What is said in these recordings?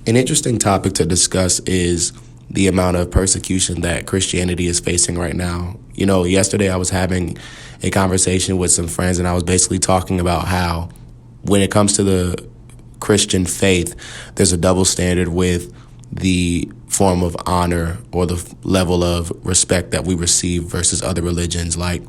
An interesting topic to discuss is the amount of persecution that Christianity is facing right now. You know, yesterday I was having a conversation with some friends, and I was basically talking about how when it comes to the Christian faith, there's a double standard with the form of honor or the level of respect that we receive versus other religions. Like,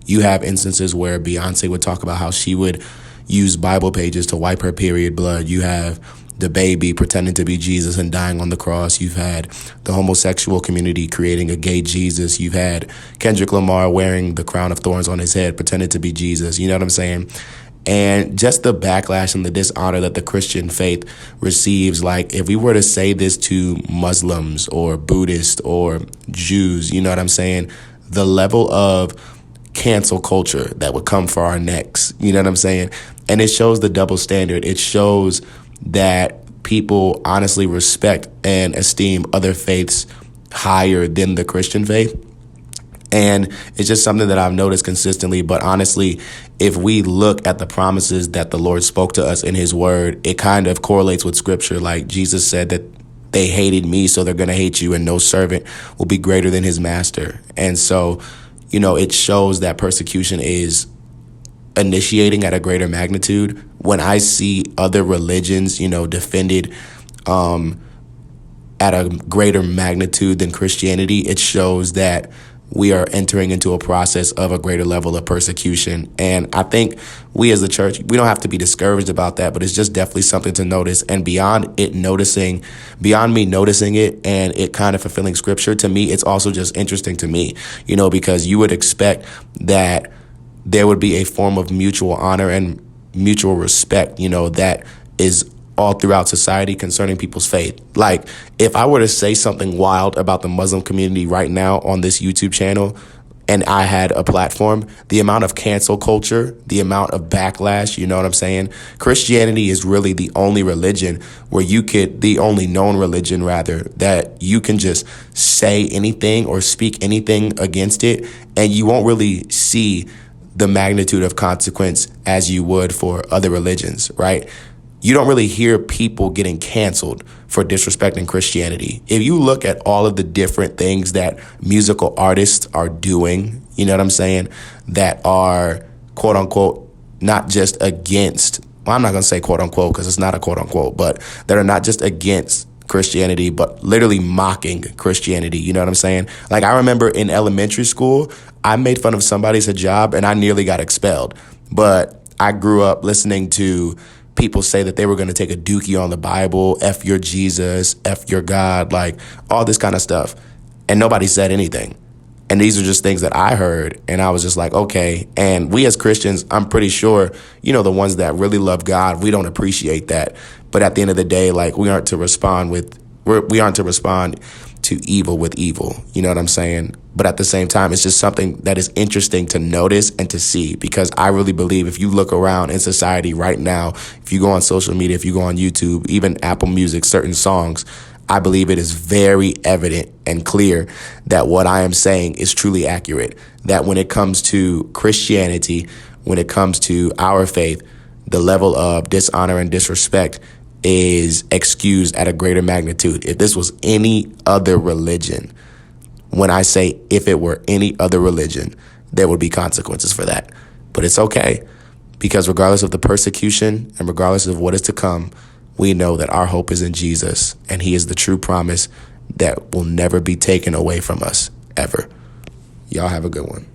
you have instances where Beyonce would talk about how she would use Bible pages to wipe her period blood. You have the baby pretending to be Jesus and dying on the cross. You've had the homosexual community creating a gay Jesus. You've had Kendrick Lamar wearing the crown of thorns on his head, pretending to be Jesus. You know what I'm saying? And just the backlash and the dishonor that the Christian faith receives. Like, if we were to say this to Muslims or Buddhists or Jews, you know what I'm saying? The level of cancel culture that would come for our necks, you know what I'm saying? And it shows the double standard. It shows that people honestly respect and esteem other faiths higher than the Christian faith. And it's just something that I've noticed consistently. But honestly, if we look at the promises that the Lord spoke to us in his word, it kind of correlates with scripture. Like, Jesus said that they hated me, so they're going to hate you, and no servant will be greater than his master. And so, you know, it shows that persecution is initiating at a greater magnitude. When I see other religions, you know, defended at a greater magnitude than Christianity, it shows that we are entering into a process of a greater level of persecution. And I think we as a church, we don't have to be discouraged about that, but it's just definitely something to notice. And beyond me noticing it and it kind of fulfilling scripture, to me, it's also just interesting to me, you know, because you would expect that there would be a form of mutual honor and mutual respect, you know, that is all throughout society concerning people's faith. Like, if I were to say something wild about the Muslim community right now on this YouTube channel and I had a platform, the amount of cancel culture, the amount of backlash, you know what I'm saying? Christianity is really the only religion where the only known religion rather, that you can just say anything or speak anything against it, and you won't really see the magnitude of consequence as you would for other religions, right? You don't really hear people getting canceled for disrespecting Christianity. If you look at all of the different things that musical artists are doing, you know what I'm saying, that are quote unquote not just against, well, I'm not going to say quote unquote because it's not a quote unquote, but that are not just against Christianity, but literally mocking Christianity. You know what I'm saying? Like, I remember in elementary school, I made fun of somebody's hijab and I nearly got expelled. But I grew up listening to people say that they were going to take a dookie on the Bible, F your Jesus, F your God, like all this kind of stuff. And nobody said anything. And these are just things that I heard. And I was just like, okay. And we as Christians, I'm pretty sure, you know, the ones that really love God, we don't appreciate that. But at the end of the day, like, we aren't to respond to evil with evil. You know what I'm saying? But at the same time, it's just something that is interesting to notice and to see, because I really believe if you look around in society right now, if you go on social media, if you go on YouTube, even Apple Music, certain songs, I believe it is very evident and clear that what I am saying is truly accurate. That when it comes to Christianity, when it comes to our faith, the level of dishonor and disrespect is excused at a greater magnitude. If this was any other religion, when I say if it were any other religion, there would be consequences for that. But it's okay, because regardless of the persecution and regardless of what is to come, we know that our hope is in Jesus, and he is the true promise that will never be taken away from us, ever. Y'all have a good one.